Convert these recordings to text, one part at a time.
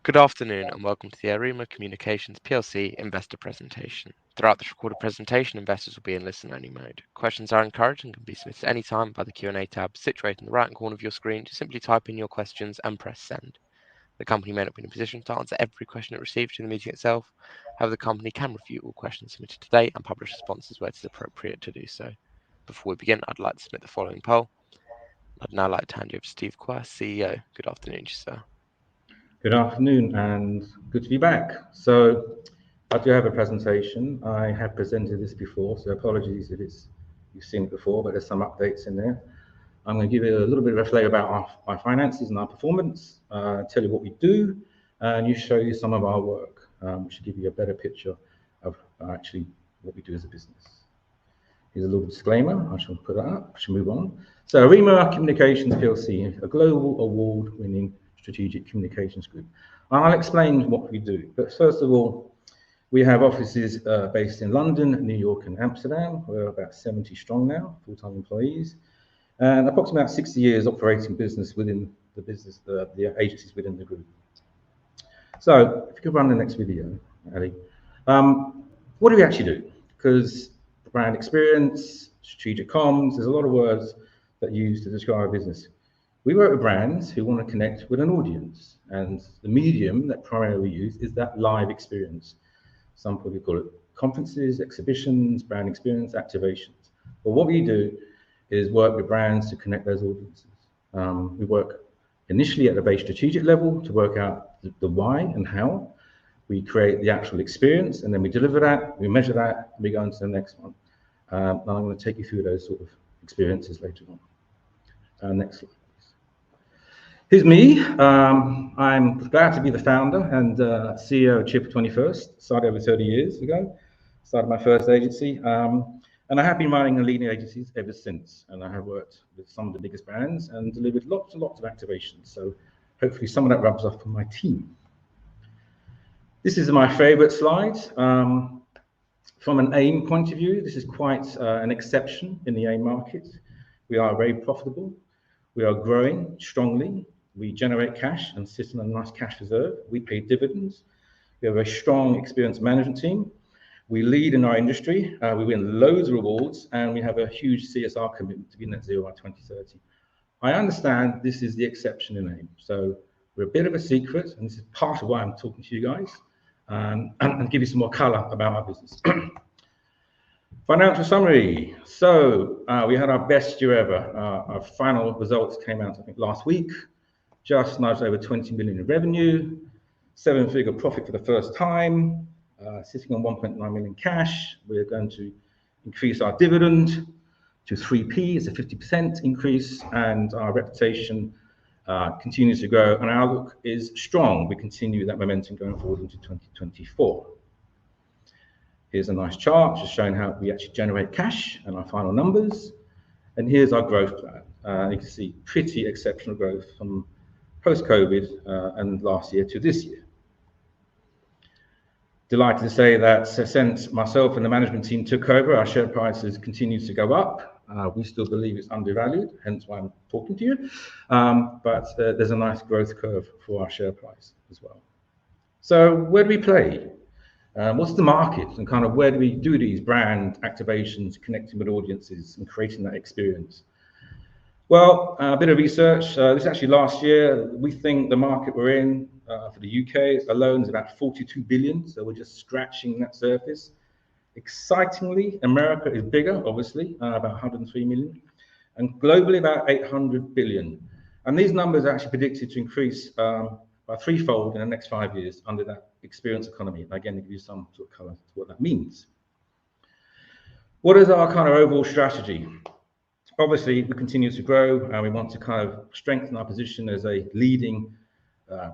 Good afternoon and welcome to the AEOREMA Communications PLC investor presentation. Throughout this recorded presentation, investors will be in listen-only mode. Questions are encouraged and can be submitted at any time by the Q&A tab situated in the right-hand corner of your screen. Just simply type in your questions and press send. The company may not be in a position to answer every question it receives during the meeting itself. However, the company can review all questions submitted today and publish responses where it is appropriate to do so. Before we begin, I'd like to submit the following poll. I'd now like to hand you over to Steve Quire, CEO. Good afternoon, sir. Good afternoon and good to be back. So I do have a presentation. I have presented this before, so apologies if you've seen it before, but there's some updates in there. I'm going to give you a little bit of a flavour about our finances and our performance, tell you what we do, and show you some of our work, which should give you a better picture of actually what we do as a business. Here's a little disclaimer. I shall put that up. I shall move on. So AEOREMA Communications PLC, a global award-winning strategic communications group. I'll explain what we do. But first of all, we have offices based in London, New York, and Amsterdam. We're about 70 strong now, full-time employees, and approximately about 60 years operating business within the agencies within the group. So if you could run the next video, Ali. What do we actually do? Because brand experience, strategic comms, there's a lot of words that you use to describe a business. We work with brands who want to connect with an audience, and the medium that primarily we use is that live experience. Some people call it conferences, exhibitions, brand experience, activations. But what we do is work with brands to connect those audiences. We work initially at the base strategic level to work out the why and how. We create the actual experience, and then we deliver that, we measure that, and we go on to the next one. And I'm going to take you through those sort of experiences later on. Next slide. Here's me. I'm glad to be the founder and CEO of Chip 21st. Started over 30 years ago. Started my first agency. And I have been running and leading agencies ever since. And I have worked with some of the biggest brands and delivered lots and lots of activations. So hopefully some of that rubs off on my team. This is my favorite slide. From an AIM point of view, this is quite an exception in the AIM market. We are very profitable. We are growing strongly. We generate cash and sit in a nice cash reserve. We pay dividends. We have a strong, experienced management team. We lead in our industry. We win loads of rewards, and we have a huge CSR commitment to be net zero by 2030. I understand this is the exception in AIM. So we're a bit of a secret, and this is part of why I'm talking to you guys, and give you some more color about our business. Financial summary. So we had our best year ever. Our final results came out, I think, last week. Just nudged over 20 million in revenue, 7-figure profit for the first time, sitting on 1.9 million cash. We're going to increase our dividend to 3p. It's a 50% increase, and our reputation continues to grow, and our outlook is strong. We continue that momentum going forward into 2024. Here's a nice chart just showing how we actually generate cash and our final numbers. And here's our growth plan. You can see pretty exceptional growth from post-COVID and last year to this year. Delighted to say that since myself and the management team took over, our share prices continues to go up. We still believe it's undervalued, hence why I'm talking to you. But there's a nice growth curve for our share price as well. So where do we play? What's the market, and kind of where do we do these brand activations, connecting with audiences and creating that experience? Well, a bit of research. This is actually last year. We think the market we're in for the UK alone is about 42 billion. So we're just scratching that surface. Excitingly, America is bigger, obviously, about 103 million, and globally about 800 billion. And these numbers are actually predicted to increase by threefold in the next 5 years under that experience economy. And again, to give you some sort of color to what that means. What is our kind of overall strategy? Obviously, we continue to grow, and we want to kind of strengthen our position as a leading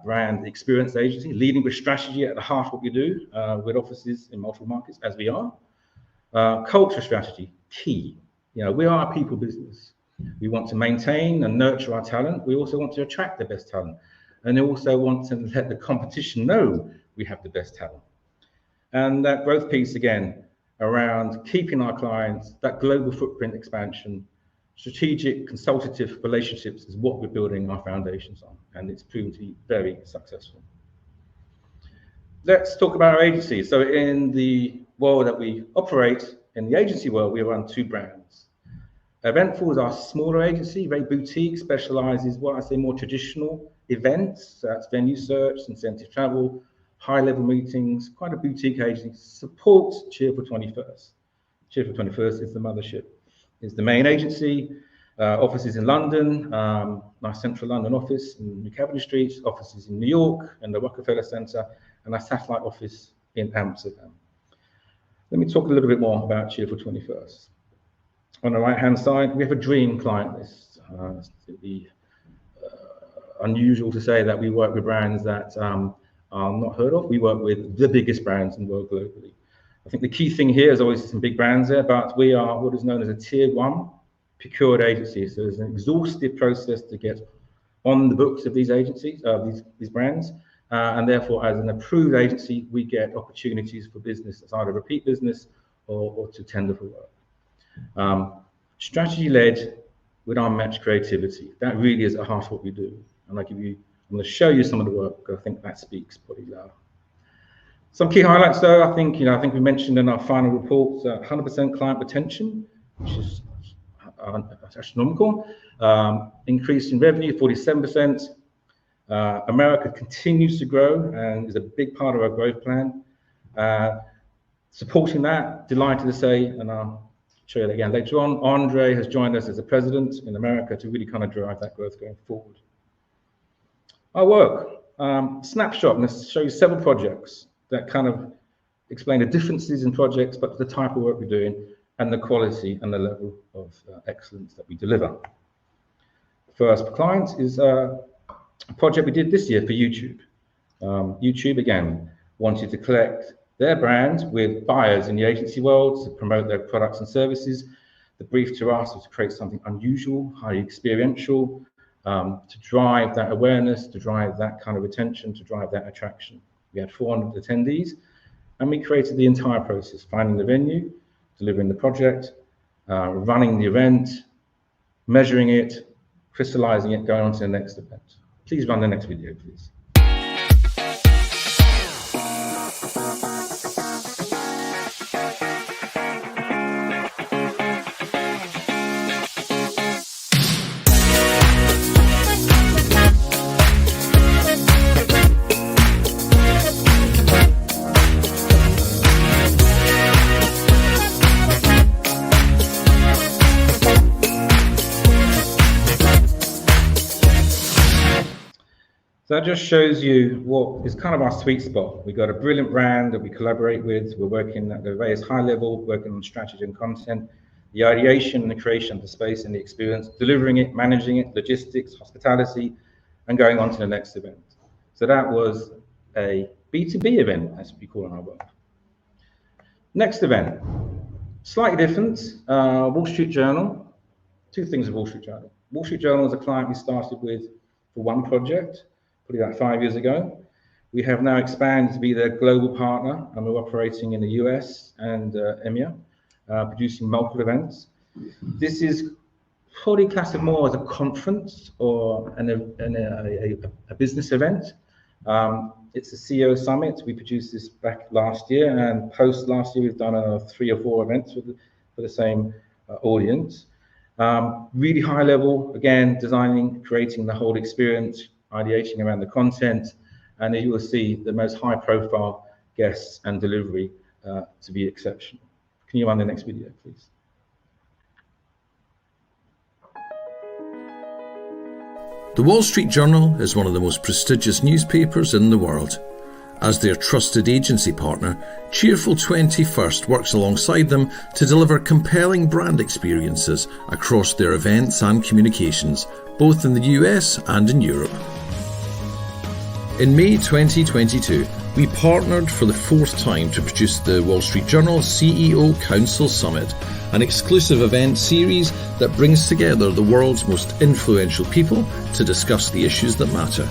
brand experience agency, leading with strategy at the heart of what we do, with offices in multiple markets, as we are. Culture strategy, key. You know, we are a people business. We want to maintain and nurture our talent. We also want to attract the best talent. And we also want to let the competition know we have the best talent. And that growth piece, again, around keeping our clients, that global footprint expansion, strategic consultative relationships is what we're building our foundations on, and it's proven to be very successful. let's talk about our agency. So in the world that we operate, in the agency world, we run 2 brands. Eventful is our smaller agency, very boutique, specializes what I say more traditional events. So that's venue search, incentive travel, high-level meetings, quite a boutique agency. Supports Cheerful 21st. Cheerful 21st is the mothership. It's the main agency. Offices in London, our central London office in New Cavendish Street, offices in New York and the Rockefeller Center, and our satellite office in Amsterdam. Let me talk a little bit more about Cheerful 21st. On the right-hand side, we have a dream client list. It'd be unusual to say that we work with brands that are not heard of. We work with the biggest brands in the world globally. I think the key thing here is always some big brands there, but we are what is known as a tier 1 procured agency. So there's an exhaustive process to get on the books of these agencies, these brands, and therefore as an approved agency, we get opportunities for business that's either repeat business or to tender for work. Strategy led with unmatched creativity. That really is at the heart of what we do. And I'm going to show you some of the work because I think that speaks pretty loud. Some key highlights though, I think we mentioned in our final report, 100% client retention, which is astronomical. Increase in revenue, 47%. America continues to grow and is a big part of our growth plan. Supporting that, delighted to say, and I'll show you that again later on, Andre has joined us as a president in America to really kind of drive that growth going forward. Our work, snapshot, and let's show you several projects that kind of explain the differences in projects, but the type of work we're doing and the quality and the level of excellence that we deliver. First client is a project we did this year for YouTube. YouTube, again, wanted to collect their brand with buyers in the agency world to promote their products and services. The brief to us was to create something unusual, highly experiential, to drive that awareness, to drive that kind of attention, to drive that attraction. We had 400 attendees, and we created the entire process, finding the venue, delivering the project, running the event, measuring it, crystallizing it, going on to the next event. Please run the next video, please. So that just shows you what is kind of our sweet spot. We've got a brilliant brand that we collaborate with. We're working at the various high level, working on strategy and content, the ideation and the creation of the space and the experience, delivering it, managing it, logistics, hospitality, and going on to the next event. So that was a B2B event, as we call it in our world. Next event, slightly different, Wall Street Journal. 2 things with Wall Street Journal. Wall Street Journal is a client we started with for 1 project, probably about 5 years ago. We have now expanded to be their global partner, and we're operating in the US and EMEA, producing multiple events. This is probably classified more as a conference or a business event. It's a CEO summit. We produced this back last year, and post last year, we've done 3 or 4 events for the same audience. Really high level, again, designing, creating the whole experience, ideating around the content, and you will see the most high profile guests and delivery to be exceptional. Can you run the next video, please? The Wall Street Journal is one of the most prestigious newspapers in the world. As their trusted agency partner, Cheerful 21st works alongside them to deliver compelling brand experiences across their events and communications, both in the US and in Europe. In May 2022, we partnered for the 4th time to produce the Wall Street Journal CEO Council Summit, an exclusive event series that brings together the world's most influential people to discuss the issues that matter.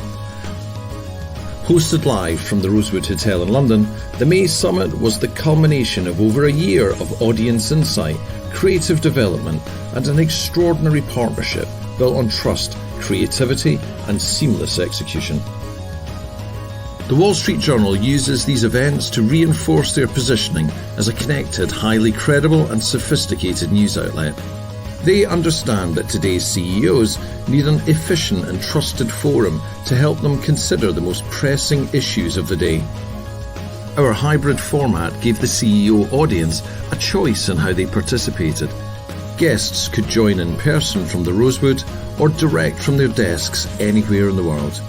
Hosted live from the Rosewood Hotel in London, the May Summit was the culmination of over a year of audience insight, creative development, and an extraordinary partnership built on trust, creativity, and seamless execution. The Wall Street Journal uses these events to reinforce their positioning as a connected, highly credible and sophisticated news outlet. They understand that today's CEOs need an efficient and trusted forum to help them consider the most pressing issues of the day. Our hybrid format gave the CEO audience a choice in how they participated. Guests could join in person from the Rosewood or direct from their desks anywhere in the world.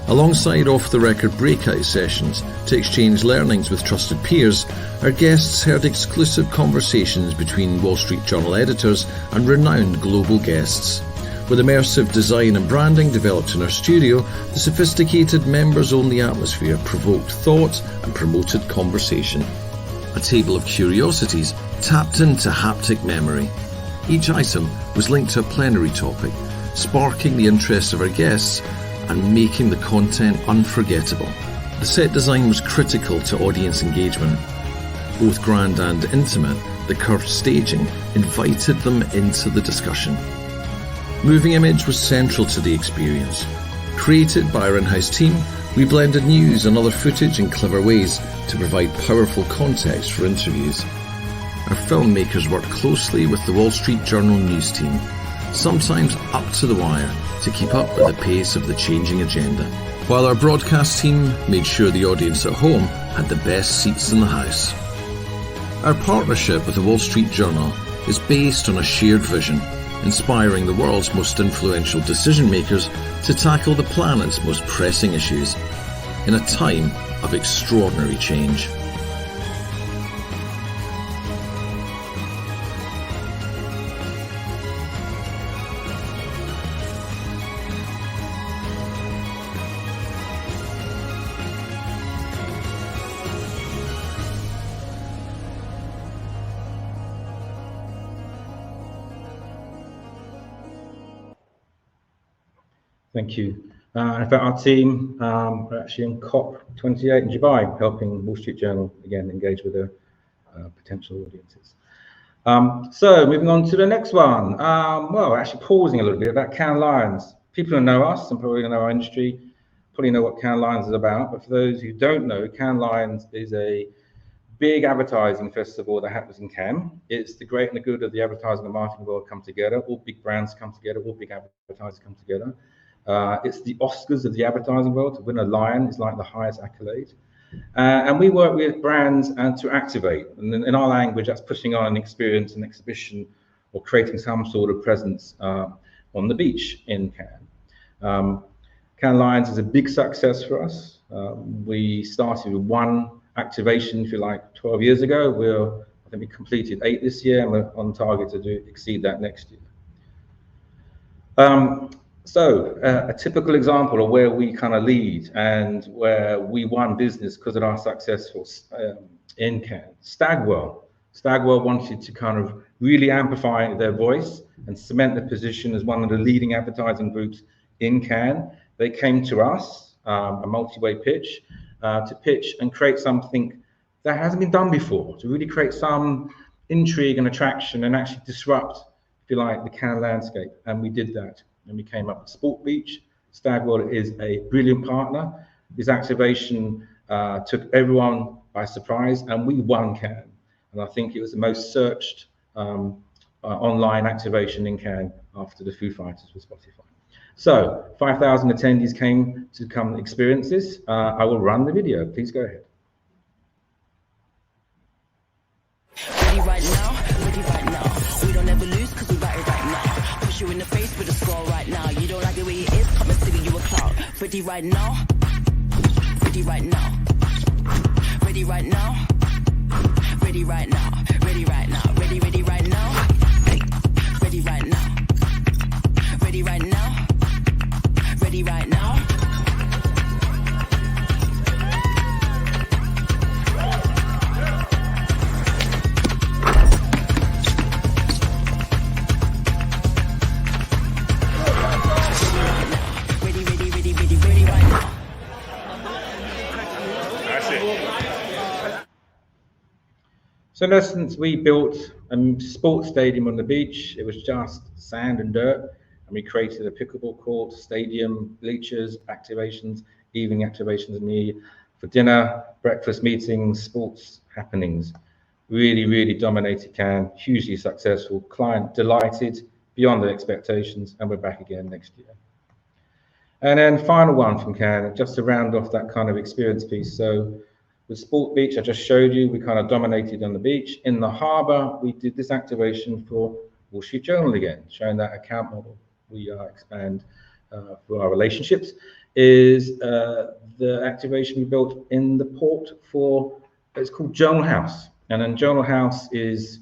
Alongside off-the-record breakout sessions to exchange learnings with trusted peers, our guests heard exclusive conversations between Wall Street Journal editors and renowned global guests. With immersive design and branding developed in our studio, the sophisticated members-only atmosphere provoked thought and promoted conversation. A table of curiosities tapped into haptic memory. Each item was linked to a plenary topic, sparking the interest of our guests and making the content unforgettable. The set design was critical to audience engagement. Both grand and intimate, the curved staging invited them into the discussion. Moving image was central to the experience. Created by our in-house team, we blended news and other footage in clever ways to provide powerful context for interviews. Our filmmakers worked closely with the Wall Street Journal news team, sometimes up to the wire, to keep up with the pace of the changing agenda, while our broadcast team made sure the audience at home had the best seats in the house. Our partnership with the Wall Street Journal is based on a shared vision, inspiring the world's most influential decision makers to tackle the planet's most pressing issues in a time of extraordinary change. Thank you. In fact, our team are actually in COP28 in Dubai, helping Wall Street Journal, again, engage with their potential audiences. So moving on to the next one. Well, actually pausing a little bit about Cannes Lions. People who know us and probably know our industry probably know what Cannes Lions is about. But for those who don't know, Cannes Lions is a big advertising festival that happens in Cannes. It's the great and the good of the advertising and marketing world come together. All big brands come together. All big advertisers come together. It's the Oscars of the advertising world. To win a lion is like the highest accolade. And we work with brands and to activate. And in our language, that's putting on an experience, an exhibition, or creating some sort of presence on the beach in Cannes. Cannes Lions is a big success for us. We started with one activation, if you like, 12 years ago. I think we completed 8 this year, and we're on target to exceed that next year. So a typical example of where we kind of lead and where we won business because of our successful in Cannes. Stagwell wanted to kind of really amplify their voice and cement their position as one of the leading advertising groups in Cannes. They came to us, a multi-way pitch, to pitch and create something that hasn't been done before, to really create some intrigue and attraction and actually disrupt, if you like, the Cannes landscape. And we did that. And we came up with Sport Beach. Stagwell is a brilliant partner. This activation took everyone by surprise, and we won Cannes. And I think it was the most searched online activation in Cannes after the Foo Fighters with Spotify. So 5,000 attendees came to come experience this. I will run the video. Please go ahead. Ready right now. We don't ever lose because we got it right now. Push you in the face with a score right now. You don't like the way it is, come and see you a clown. Ready right now. Ready right now. Ready right now. Ready right now. Ready right now. Ready right now. Ready right now. Ready right now. Ready right now. So in essence, we built a sports stadium on the beach. It was just sand and dirt. And we created a pickleball court, stadium, bleachers, activations evening activations near for dinner, breakfast meetings, sports happenings. Really, really dominated Cannes, hugely successful, client delighted, beyond their expectations, and we're back again next year. And then final one from Cannes, just to round off that kind of experience piece. So with Sport Beach, I just showed you, we kind of dominated on the beach. In the harbour, we did this activation for Wall Street Journal again, showing that account model we expand for our relationships, is the activation we built in the port for, it's called Journal House. And then Journal House is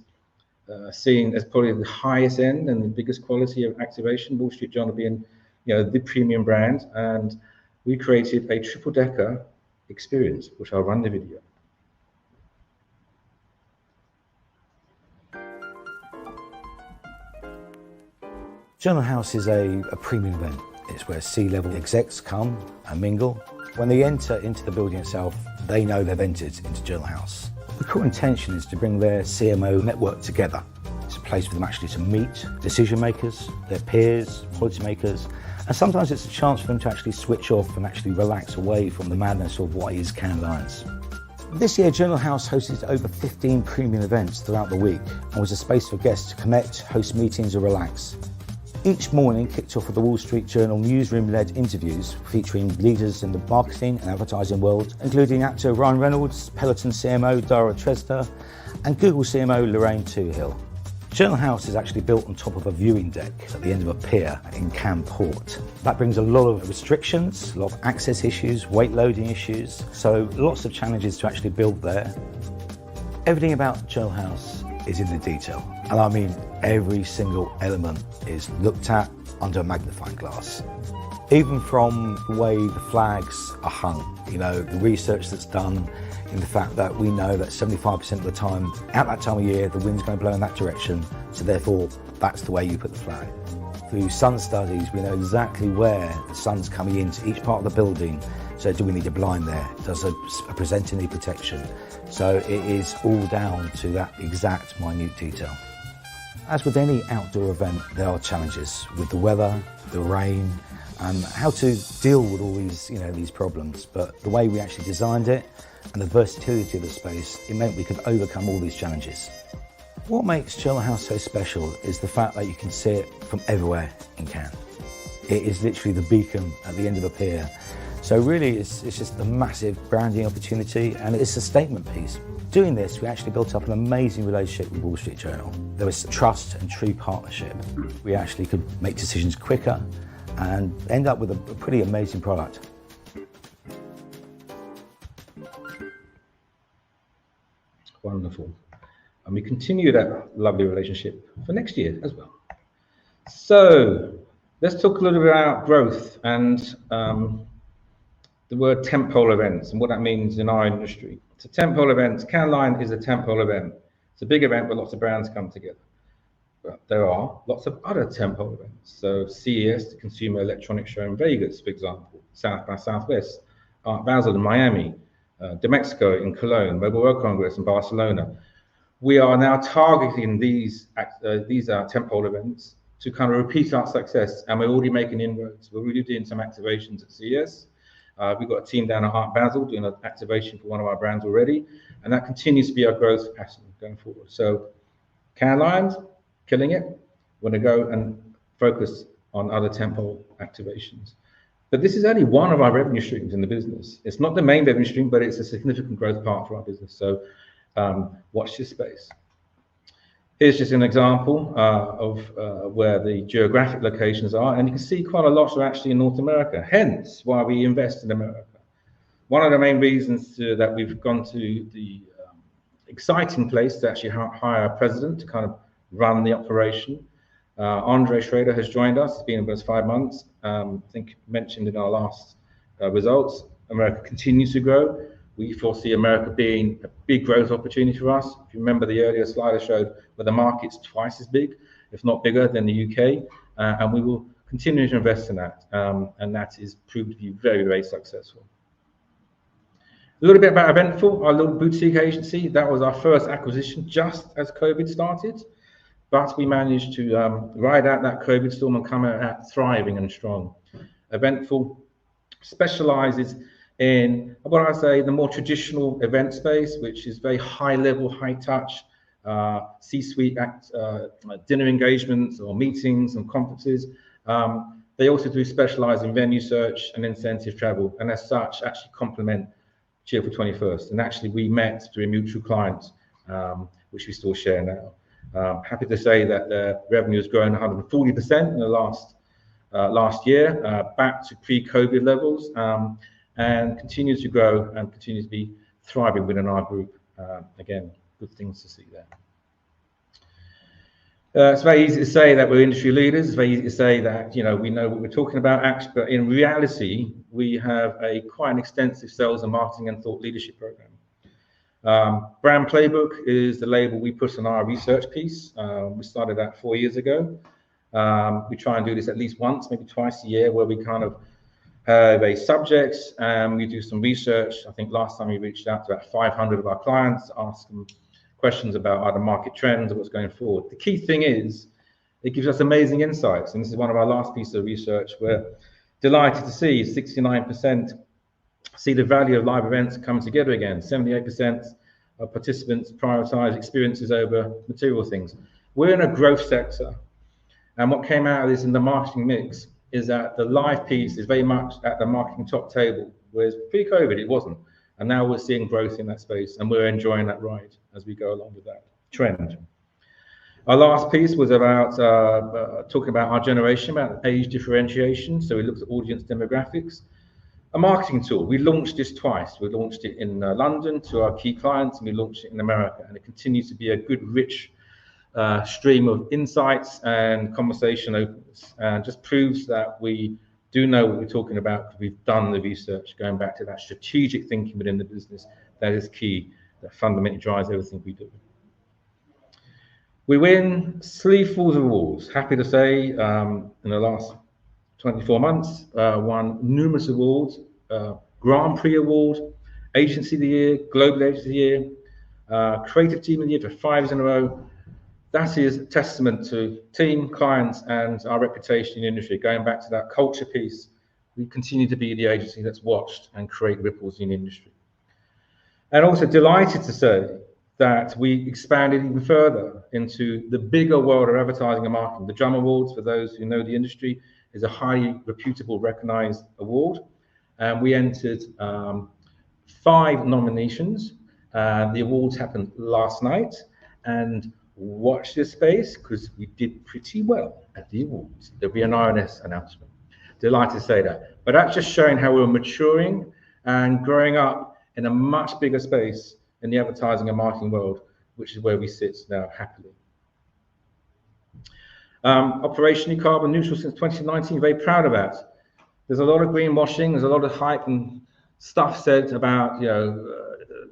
seen as probably the highest end and the biggest quality of activation, Wall Street Journal being, you know, the premium brand. And we created a triple-decker experience, which I'll run the video. Journal House is a premium event. It's where C-level execs come and mingle. When they enter into the building itself, they know they've entered into Journal House. The core intention is to bring their CMO network together. It's a place for them actually to meet decision makers, their peers, policy makers, and sometimes it's a chance for them to actually switch off and actually relax away from the madness of what is Cannes Lions. This year, Journal House hosted over 15 premium events throughout the week and was a space for guests to connect, host meetings, or relax. Each morning kicked off with the Wall Street Journal newsroom-led interviews featuring leaders in the marketing and advertising world, including actor Ryan Reynolds, Peloton CMO Dara Tresder, and Google CMO Lorraine Toohill. Journal House is actually built on top of a viewing deck at the end of a pier in Cannes Port. That brings a lot of restrictions, a lot of access issues, weight loading issues, so lots of challenges to actually build there. Everything about Journal House is in the detail, and I mean every single element is looked at under a magnifying glass. Even from the way the flags are hung, you know, the research that's done in the fact that we know that 75% of the time, at that time of year, the wind's going to blow in that direction, so therefore that's the way you put the flag. Through sun studies, we know exactly where the sun's coming into each part of the building. So do we need a blind there? Does a presenter need protection? So it is all down to that exact minute detail. As with any outdoor event, there are challenges with the weather, the rain, and how to deal with all these, you know, these problems. But the way we actually designed it and the versatility of the space, it meant we could overcome all these challenges. What makes Journal House so special is the fact that you can see it from everywhere in Cannes. It is literally the beacon at the end of a pier. So really, it's just a massive branding opportunity, and it's a statement piece. Doing this, we actually built up an amazing relationship with Wall Street Journal. There was trust and true partnership. We actually could make decisions quicker and end up with a pretty amazing product. Wonderful. And we continue that lovely relationship for next year as well. So let's talk a little bit about growth and the word tentpole events and what that means in our industry. So tentpole events, Cannes Lions is a tentpole event. It's a big event where lots of brands come together. But there are lots of other tentpole events. So CES, the Consumer Electronics Show in Vegas, for example, South by Southwest, Art Basel in Miami, De Mexico in Cologne, Mobile World Congress in Barcelona. We are now targeting these tentpole events to kind of repeat our success, and we're already making inroads. We're really doing some activations at CES. We've got a team down at Art Basel doing an activation for one of our brands already, and that continues to be our growth pattern going forward. So Cannes Lions, killing it. We're going to go and focus on other tentpole activations. But this is only one of our revenue streams in the business. It's not the main revenue stream, but it's a significant growth part for our business. So watch this space. Here's just an example of where the geographic locations are, and you can see quite a lot are actually in North America, hence why we invest in America. One of the main reasons that we've gone to the exciting place to actually hire a president to kind of run the operation. Andre Schrader has joined us, it's been with us 5 months. I think mentioned in our last results, America continues to grow. We foresee America being a big growth opportunity for us. If you remember the earlier slide I showed where the market's twice as big, if not bigger than the UK, and we will continue to invest in that, and that is proved to be very, very successful. A little bit about Eventful, our little boutique agency. That was our first acquisition just as COVID started, but we managed to ride out that COVID storm and come out thriving and strong. Eventful specializes in, what I say, the more traditional event space, which is very high level, high touch, C-suite dinner engagements or meetings and conferences. They also do specialize in venue search and incentive travel, and as such, actually complement Cheerful 21st. And actually, we met through a mutual client, which we still share now. Happy to say that the revenue has grown 140% in the last year, back to pre-COVID levels, and continues to grow and continues to be thriving within our group. Again, good things to see there. It's very easy to say that we're industry leaders. It's very easy to say that, you know, we know what we're talking about, but in reality, we have quite an extensive sales and marketing and thought leadership program. Brand Playbook is the label we put on our research piece. We started that 4 years ago. We try and do this at least once, maybe twice a year, where we kind of have a subject and we do some research. I think last time we reached out to about 500 of our clients, asked them questions about other market trends or what's going forward. The key thing is it gives us amazing insights. And this is one of our last pieces of research. We're delighted to see 69% see the value of live events come together again. 78% of participants prioritize experiences over material things. We're in a growth sector. And what came out of this in the marketing mix is that the live piece is very much at the marketing top table, whereas pre-COVID it wasn't. And now we're seeing growth in that space, and we're enjoying that ride as we go along with that trend. Our last piece was about talking about our generation, about age differentiation. So we looked at audience demographics. A marketing tool. We launched this twice. We launched it in London to our key clients, and we launched it in America. And it continues to be a good, rich stream of insights and conversation opens, and just proves that we do know what we're talking about because we've done the research, going back to that strategic thinking within the business. That is key, that fundamentally drives everything we do. We win sleevefuls of awards. Happy to say, in the last 24 months, won numerous awards, Grand Prix Award, Agency of the Year, Global Agency of the Year, Creative Team of the Year for 5 years in a row. That is a testament to team, clients, and our reputation in the industry. Going back to that culture piece, we continue to be the agency that's watched and create ripples in the industry. And also delighted to say that we expanded even further into the bigger world of advertising and marketing. The Drum Awards, for those who know the industry, is a highly reputable, recognized award. And we entered 5 nominations. The awards happened last night. And watch this space, because we did pretty well at the awards. There'll be an RNS announcement. Delighted to say that. But that's just showing how we're maturing and growing up in a much bigger space in the advertising and marketing world, which is where we sit now happily. Operationally carbon neutral since 2019, very proud of that. There's a lot of greenwashing, there's a lot of hype and stuff said about, you know,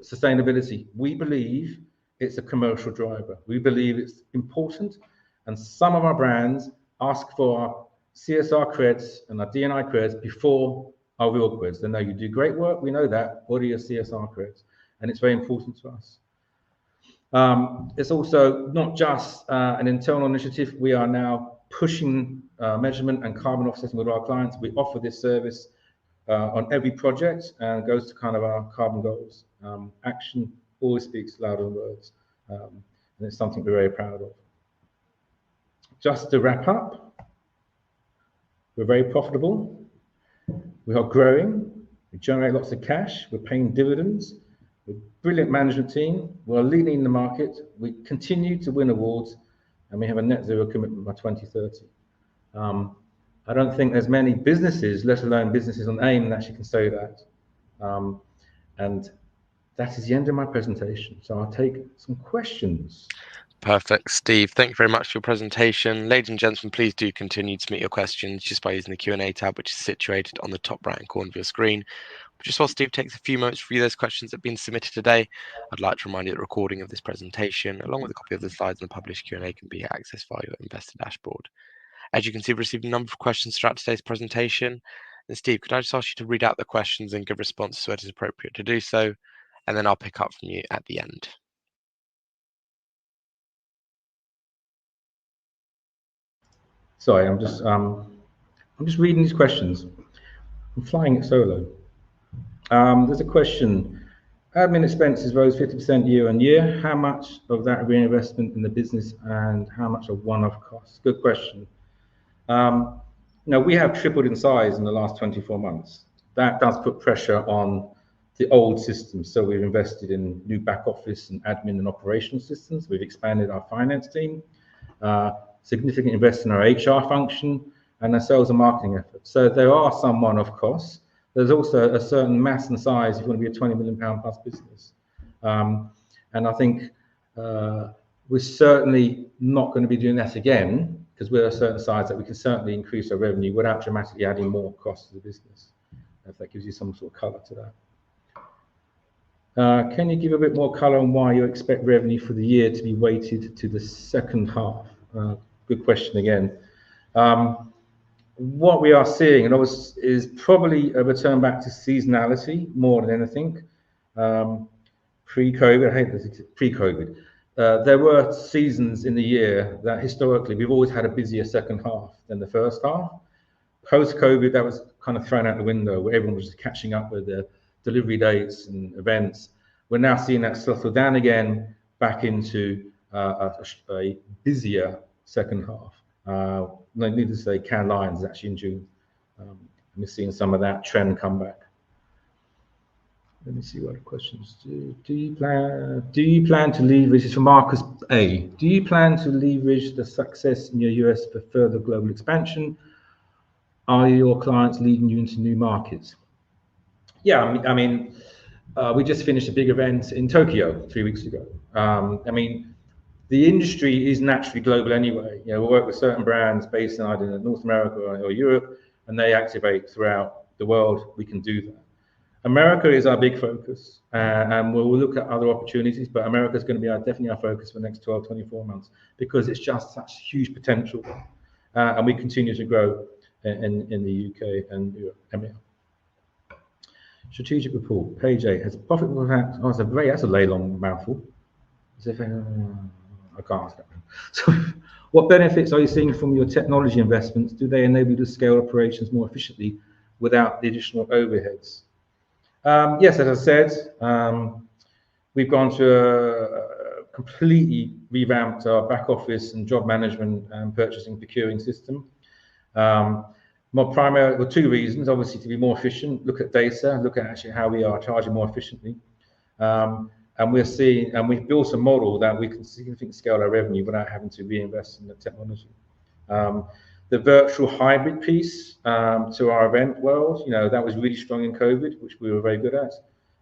sustainability. We believe it's a commercial driver. We believe it's important, and some of our brands ask for our CSR creds and our D&I creds before our real creds. They know you do great work, we know that. What are your CSR creds? And it's very important to us. It's also not just an internal initiative. We are now pushing measurement and carbon offsetting with our clients. We offer this service on every project, and goes to kind of our carbon goals. Action always speaks louder than words, and it's something we're very proud of. Just to wrap up, we're very profitable, we are growing, we generate lots of cash, we're paying dividends, we're a brilliant management team, we're leading in the market, we continue to win awards, and we have a net zero commitment by 2030. I don't think there's many businesses, let alone businesses on AIM, that actually can say that. And that is the end of my presentation. So I'll take some questions. Perfect, Steve. Thank you very much for your presentation. Ladies and gentlemen, please do continue to submit your questions just by using the Q&A tab, which is situated on the top right-hand corner of your screen. But just while Steve takes a few moments to review those questions that have been submitted today, I'd like to remind you that the recording of this presentation, along with a copy of the slides and the published Q&A, can be accessed via your investor dashboard. As you can see, we've received a number of questions throughout today's presentation. And Steve, could I just ask you to read out the questions and give responses where it is appropriate to do so? And then I'll pick up from you at the end. Sorry, I'm just reading these questions. I'm flying it solo. There's a question. Admin expenses rose 50% year on year. How much of that reinvestment in the business and how much of one-off costs? Good question. We have tripled in size in the last 24 months. That does put pressure on the old systems. So we've invested in new back office and admin and operational systems. We've expanded our finance team, significant investment in our HR function and our sales and marketing efforts. So there are some one-off costs. There's also a certain mass and size if you want to be a £20 million plus business. And I think we're certainly not going to be doing that again because we're a certain size that we can certainly increase our revenue without dramatically adding more costs to the business. If that gives you some sort of colour to that. Can you give a bit more colour on why you expect revenue for the year to be weighted to the second half? Good question again. What we are seeing is probably a return back to seasonality more than anything. Pre-COVID, I hate this, pre-COVID. There were seasons in the year that historically we've always had a busier second half than the first half. Post-COVID, that was kind of thrown out the window where everyone was just catching up with their delivery dates and events. We're now seeing that settle down again back into a busier second half. Needless to say, Cannes Lions is actually in June. We're seeing some of that trend come back. Let me see what the questions do. Do you plan to leverage, this is from Marcus A. Do you plan to leverage the success in your US for further global expansion? Are your clients leading you into new markets? Yeah, I mean, we just finished a big event in Tokyo 3 weeks ago. The industry is naturally global anyway. We work with certain brands based in either North America or Europe, and they activate throughout the world. We can do that. America is our big focus, and we'll look at other opportunities, but America is going to be definitely our focus for the next 12, 24 months because it's just such huge potential. And we continue to grow in the UK and Europe. Strategic report, page 8. Has profit before tax? Oh, that's a long mouthful. As if I can't ask that. So, what benefits are you seeing from your technology investments? Do they enable you to scale operations more efficiently without the additional overheads? Yes, as I said, we've gone to completely revamped our back office and job management and purchasing procuring system. More primarily, well, 2 reasons. Obviously, to be more efficient, look at data, look at actually how we are charging more efficiently. And we're seeing, and we've built a model that we can significantly scale our revenue without having to reinvest in the technology. The virtual hybrid piece to our event world, that was really strong in COVID, which we were very good at.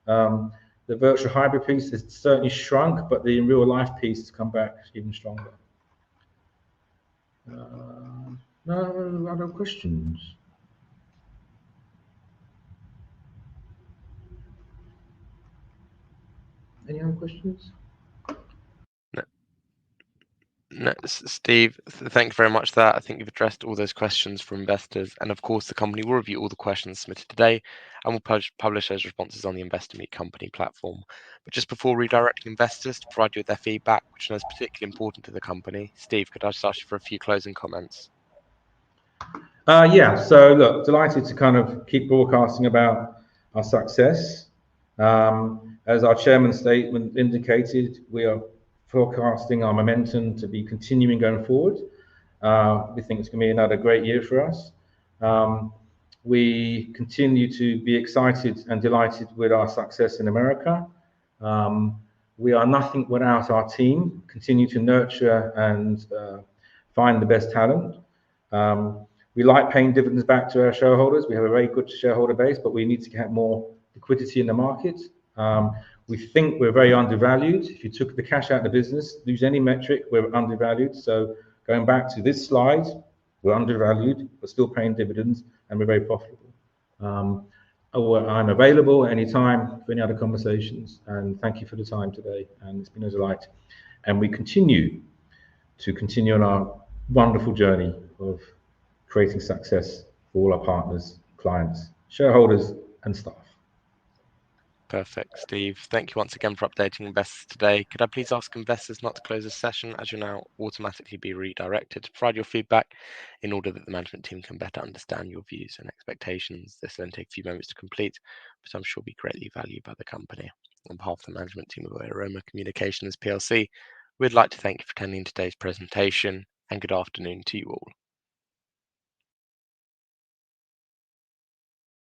The virtual hybrid piece has certainly shrunk, but the real life piece has come back even stronger. No other questions. Any other questions? No, Steve, thank you very much for that. I think you've addressed all those questions from investors. And of course, the company will review all the questions submitted today and will publish those responses on the Investor Meet Company platform. But just before redirecting investors to provide you with their feedback, which I know is particularly important to the company, Steve, could I just ask you for a few closing comments? Yeah, so look, delighted to kind of keep broadcasting about our success. As our chairman's statement indicated, we are forecasting our momentum to be continuing going forward. We think it's going to be another great year for us. We continue to be excited and delighted with our success in America. We are nothing without our team, continue to nurture and find the best talent. We like paying dividends back to our shareholders. We have a very good shareholder base, but we need to get more liquidity in the market. We think we're very undervalued. If you took the cash out of the business, lose any metric, we're undervalued. So going back to this slide, we're undervalued, we're still paying dividends, and we're very profitable. I'm available anytime for any other conversations, and thank you for the time today, and it's been a delight. And we continue on our wonderful journey of creating success for all our partners, clients, shareholders, and staff. Perfect, Steve. Thank you once again for updating investors today. Could I please ask investors not to close this session, as you'll now automatically be redirected to provide your feedback in order that the management team can better understand your views and expectations. This will then take a few moments to complete, but I'm sure will be greatly valued by the company. On behalf of the management team of AEOREMA Communications PLC, we'd like to thank you for attending today's presentation, and good afternoon to you all.